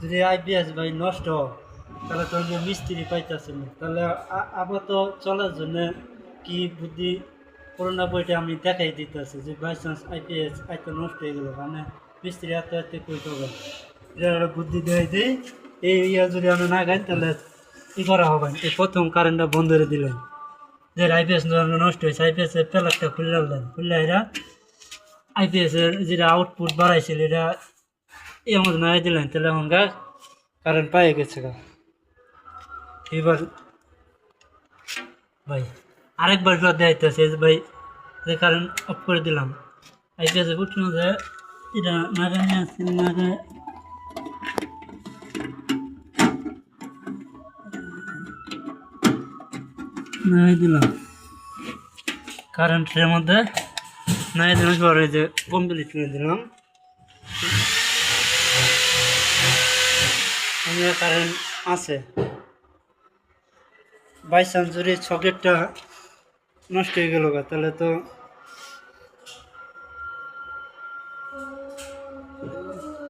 যদি আইপিএস ভাই নষ্ট হয়, তাহলে তো যে মিস্ত্রি পাইতেছে না, তাহলে আবার তো চলার জন্য কি বুদ্ধি করোনা বইটা আমি দেখাই দিতেছি যে বাই চান্স আইপিএস আইতে নষ্ট হয়ে গেল, মানে মিস্ত্রি এত এত কইতে হবে, এটা একটা বুদ্ধি দেয় দিই। এই ইয়া যদি আমি না গাই তাহলে ই করা হবে, এই প্রথম কারেন্টটা বন্ধ করে দিলেন, যে আইপিএস নষ্ট হয়েছে, আইপিএস এর প্যালারটা খুললেন, খুললে এরা আইপিএস এর যেটা আউটপুট বাড়াইছিল এটা এর মধ্যে নাই দিলেন, তাহলে এখন গা কারেন্ট পাই গেছে গা। এবার ভাই আরেকবার দেখাইতেছে ভাই, যে কারেন্ট অফ করে দিলাম, আইপিএস উঠলো যে এটা নাগা নিয়ে আসছে, নাগা নাই দিলাম কারেন্টের মধ্যে, নাই দিলাম পরে যে কমপ্লিট করে দিলাম, আমার কারেন্ট আছে। বাই চান্স যদি সকেটটা নষ্ট হয়ে গেল তাহলে তো